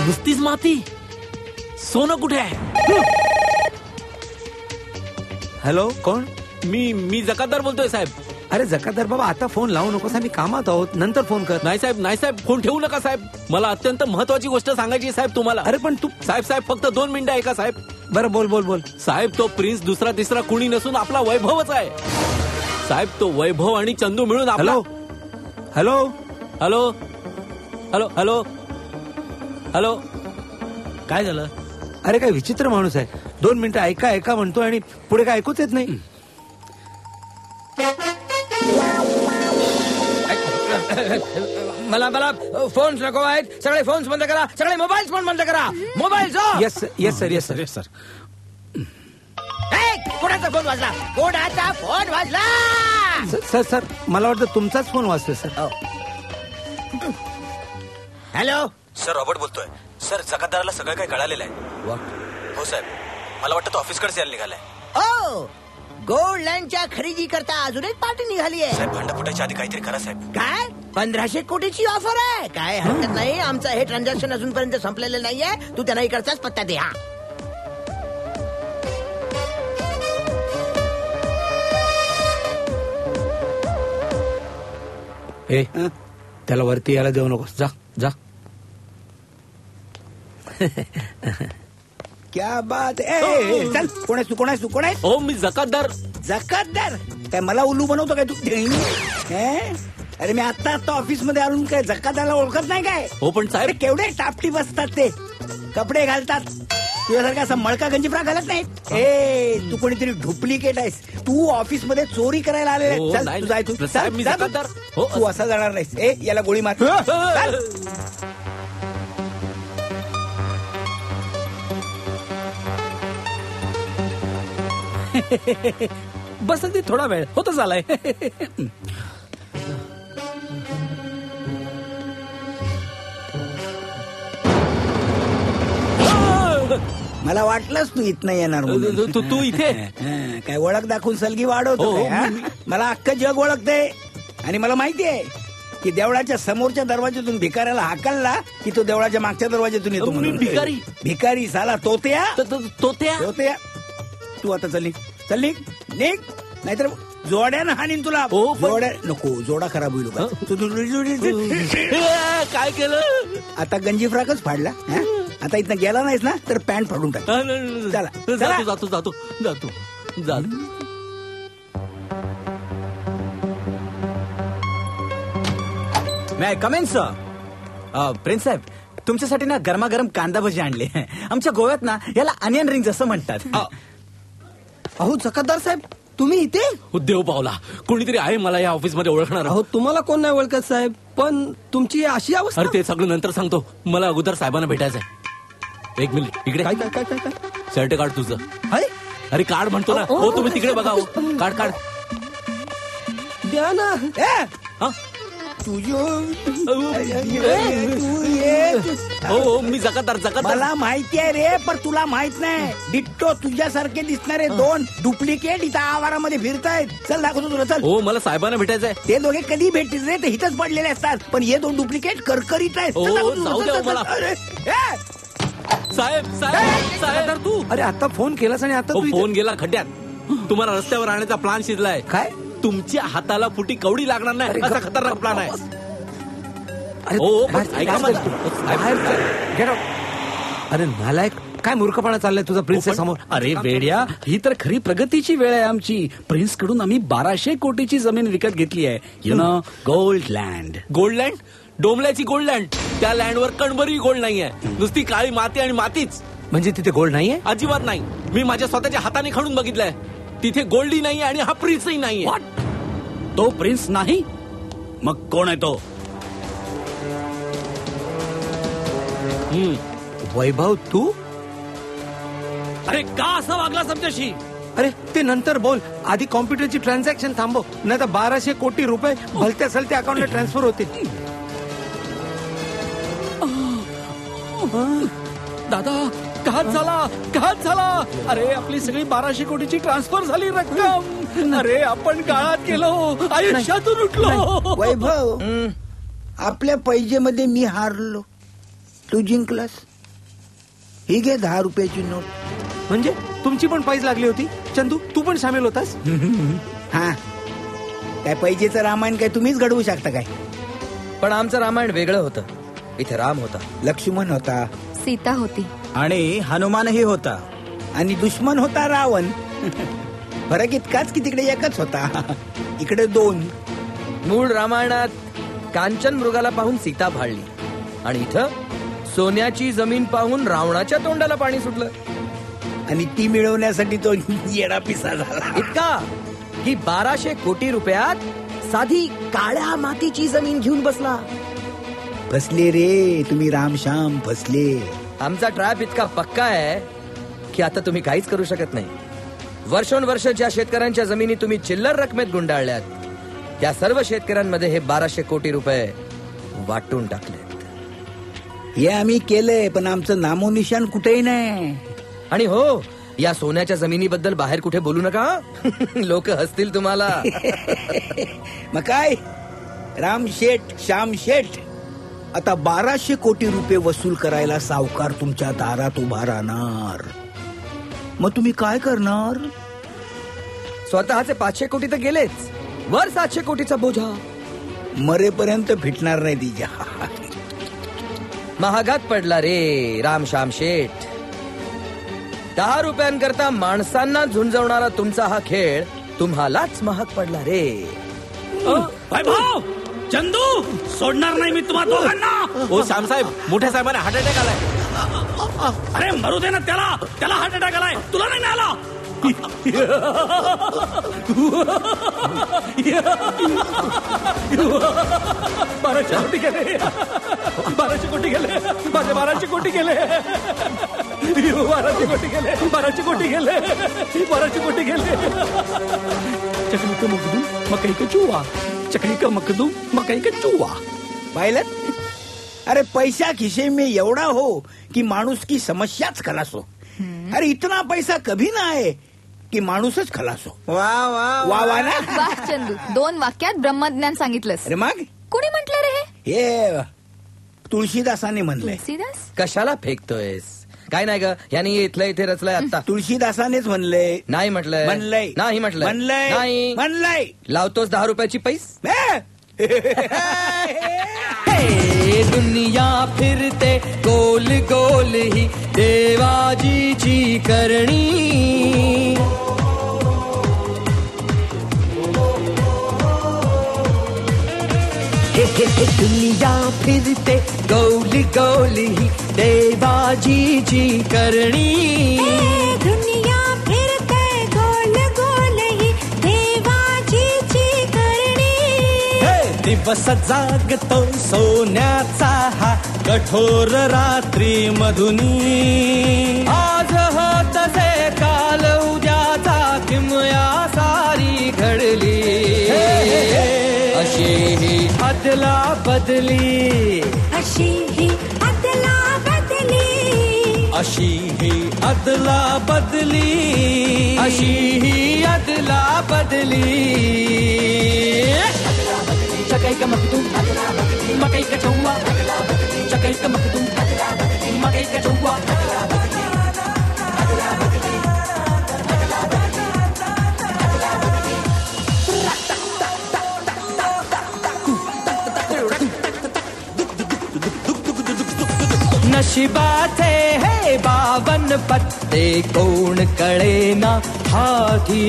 नुसतीच माती. सोनं कुठे आहे? हॅलो, कोण? मी जकातदार बोलतोय साहेब. अरे जकातदार बाबा, आता फोन लावू नकोस, आम्ही कामात आहोत, नंतर फोन कर. नाही साहेब, फोन ठेवू नका साहेब. मला अत्यंत महत्वाची गोष्ट सांगायची साहेब तुम्हाला. अरे पण तू साहेब फक्त 2 मिनिटं ऐका साहेब. बरं, बोल. साहेब, तो प्रिन्स दुसरा तिसरा कुणी नसून आपला वैभवच आहे साहेब. तो वैभव आणि चंदू मिळून आपला. हॅलो. काय झालं? अरे काय विचित्र माणूस आहे. 2 मिनिटं ऐका म्हणतो आणि पुढे काय ऐकूच येत नाही. मला फोन्स नको आहेत. सगळे फोन्स बंद करा. सगळे मोबाईल फोन बंद करा. Mobile yes sir. कोणाचा फोन वाजला? सर मला वाटतं तुमचाच फोन वाजतोय सर. हॅलो सर, रॉबर्ट बोलतोय. सर, जकातदाराला सगळं काही कळालेलं आहे. हो साहेब, मला वाटतं तो ऑफिसकडे यायला निघालाय. ओ, गोल्ड लँडच्या खरेदी करता अजून एक पार्टी निघाली आहे. साहेब, भांडा फुटायच्या आधी काहीतरी करा साहेब. काय 1500 कोटीची ऑफर आहे? काय हरकत नाही. आमचं हे ट्रान्झॅक्शन अजूनपर्यंत संपलेलं नाहीये. तू त्यांना इकडचाच पत्ता दे. हा, त्याला वरती यायला देऊ नकोस. जा. क्या बात आहे. चल, कोण आहेस? हो, मी जकातदार. काय मला उल्लू बनवतो काय तू? अरे मी आता ऑफिस मध्ये आलो, काय जकातदारला ओळखत नाही काय? हो पण साहेब, केवढे टापटी बसतात ते. कपडे घालतात तुझ्यासारखा असा मळका गंजीफ्रा घालत नाही. तू कोणीतरी डुप्लिकेट आहेस. तू ऑफिस मध्ये चोरी करायला आलेला. चल, तू जाय. तू साहेब, मी जकातदार. तू असा जाणार नाहीस. याला गोळी मार. बस अगदी थोडा वेळ होतच आलाय. मला वाटलंच तू इथं येणार म्हणून. तू इथे काय ओळख दाखवून सलगी वाढवतो काय, हा? मला अख्खं जग ओळखते आणि मला माहिती आहे की देवळाच्या समोरच्या दरवाजातून भिकाऱ्याला हाकलला की तो देवळाच्या मागच्या दरवाजातून येतो म्हणून. भिकारी साला तोत्या. तू आता चल निघ नाहीतर जोड्यानं हानीन तुला. जोड्या नको, जोडा खराब होईल. काय केलं आता? गंजी फ्राकच फाडला. आता इथं गेला नाहीस ना तर पॅन्ट फाडून टाक. चला. जातो. मी कमेन सर. प्रिन्स साहेब, तुमच्यासाठी ना गरमागरम कांदा भजी आणले. आमच्या गोव्यात ना याला अनियन रिंग्स असं म्हणतात. अहो जकातदार साहेब, तुम्ही इथे? देव पावला, कोणीतरी आहे मला या ऑफिस मध्ये ओळखणार. अहो तुम्हाला कोण नाही ओळखत साहेब, पण तुमची अशी अवस्था. अरे ते सगळं नंतर सांगतो. मला अगोदर साहेबांना भेटायचंय. 1 मिनिट इकडे. काय शर्ट कार्ड तुझं. अरे कार्ड म्हणतो ना. हो, तुम्ही तिकडे बघा. कार्ड द्या ना. हो, मी जकातदार. मला माहिती आहे रे, पण तुला माहित नाही. डिट्टो तुझ्यासारखे दिसणारे 2 डुप्लिकेट इथं आवारामध्ये फिरतायत. चल दाखवतो तुला. चल. हो, मला साहेबांना भेटायचंय. ते दोघे कधी भेटतील रे? ते इथंच पडलेले असतात. पण हे 2 डुप्लिकेट करकरीत आहेत. साहेब तू. अरे आता फोन केलास आणि आता फोन गेला खड्ड्यात. तुम्हाला रस्त्यावर आणण्याचा प्लान शिजलाय. काय? तुमच्या हाताला फुटी कवडी लागणार नाही असा खतरनाक प्लान आहे. अरे नालायक, काय मूर्खपणा चाललाय तुझा प्रिन्स समोर? अरे वेड्या, ही तर खरी प्रगतीची वेळ आहे आमची. प्रिन्स कडून आम्ही 1200 कोटीची जमीन विकत घेतली आहे. You know, gold land. Gold land? डोंबल्याची गोल्ड लँड. त्या लँडवर कणभरी गोल्ड नाहीये, नुसती काळी माती आणि मातीच. म्हणजे तिथे गोल्ड नाहीये? अजिबात नाही. मी माझ्या स्वतःच्या हाताने खणून बघितलंय. तिथे गोल्डही नाही आणि हा प्रिन्सही नाहीये. तो प्रिन्स नाही? मग कोण आहे तो? वैभव तू? अरे का असं वागला आमच्याशी? अरे ते नंतर बोल, आधी कॉम्प्युटरची ट्रान्झॅक्शन थांबव, नाही तर 1200 कोटी रुपये भलत्या सलत्या अकाउंटला ट्रान्सफर होतील. दादा, घात झाला. अरे आपली सगळी 1200 कोटीची ट्रान्सफर झाली रक्कम. अरे आपण गाळात गेलो, आयुष्यातून उठलो. वैभव, आपल्या पैजेमध्ये मी हारलो, तू जिंकलास. ही घे 10 रुपयाची नोट. म्हणजे तुमची पण पैज लागली होती चंदू, तू पण सामील होतास? हा, काय पैजेचं रामायण काय तुम्हीच घडवू शकता काय? पण आमचं रामायण वेगळं होतं. इथे राम होता, लक्ष्मण होता, सीता होती आणि हनुमानही होता. आणि दुश्मन होता रावण. फरक इतकाच की तिकडे एकच होता, इकडे 2. मूळ रामायणात कांचन मृगाला पाहून सीता भाळली आणि इथं सोन्याची जमीन पाहून रावणाच्या तोंडाला पाणी सुटलं. आणि ती मिळवण्यासाठी तो येडा पिसा झाला. इतका की 1200 कोटी रुपयात साधी काळ्या मातीची जमीन घेऊन बसला. फसले रे तुम्ही, रामश्याम फसले. आमचा ट्रॅप इतका पक्का आहे की आता तुम्ही काहीच करू शकत नाही. वर्षोनवर्ष ज्या शेतकऱ्यांच्या जमिनी तुम्ही चिल्लर रकमेत गुंडाळल्यात, त्या सर्व शेतकऱ्यांमध्ये हे 1200 कोटी रुपये वाटून टाकलेत. हे आम्ही केलंय, पण आमचं नामोनिशाण कुठेही नाही. आणि हो, या सोन्याच्या जमिनीबद्दल बाहेर कुठे बोलू नका. लोक हसतील तुम्हाला. मग काय, राम शेठ, श्याम शेठ, आता 1200 कोटी रुपये वसूल करायला सावकार तुमच्या दारात उभा राहणार. मग तुम्ही काय करणार? स्वतःचे 500 कोटी तर गेलेच, वर 700 कोटीचा बोजा. मरेपर्यंत फिटणार नाही तिच्या. महागात पडला रे रामश्याम शेठ. 10 रुपयांकरता माणसांना झुंजवणारा तुमचा हा खेळ तुम्हालाच महाग पडला रे. वैभव, चंदू, सोडणार नाही मी तुम्हा दोघांना. ओ श्यामसाहेब, मोठ्या साहेबांना हार्ट अटॅक आलाय. अरे मरू दे ना त्याला, त्याला हार्ट अटॅक आलाय, तुला नाही आला. बाराशे कोटी गेले, 1200 कोटी गेले, माझे 1200 कोटी गेले, 1200 कोटी गेले, 1200 कोटी गेले, 1200 कोटी गेले. चकली का मखदूम मकई का चूहा, चकली का मखदूम मकई का चूहा. पाहिलं? अरे पैसा खिसे में एवढा हो कि माणूस की समस्याच खलास हो. अरे इतना पैसा कभी ना आहे की माणूसच खलास हो. वा वा वा वा ना. वाह चंदू, 2 वाक्यात ब्रह्मज्ञान सांगितलंस. अरे मग कोणी म्हटलं रे हे? हे तुळशीदासाने म्हणलंय. तुलसीदास? कशाला फेकतोयस? काय नाही ग, यांनी इथलं इथे रचलंय आता. तुळशीदासानेच म्हणलंय. नाही म्हटलंय, म्हणलंय, नाही म्हटलंय, म्हणलंय, नाही म्हणलंय. लावतोस 10 रुपयाची पैस. हे! दुनिया फिरते गोल गोल ही देवाजीची करणी. दुनिया फिरते गोल गोल ही देवाजीची करणी. दुनिया फिरते गोल गोल ही देवाजीची करणी. दिवस जागतो सोन्याचा हा कठोर रात्री मधुनी. आज होत से काल उद्याचा किमया सारी घडली. अशी ही अदला बदली, अशी ही अदला बदली, अशी ही अदला बदली, अशी ही अदला बदली. चकई का मखदूम मकई का चौवा, चकई का मखदूम मकई का चौवा. नशिबाचे हे 52 पत्ते कोण कळेना हाती.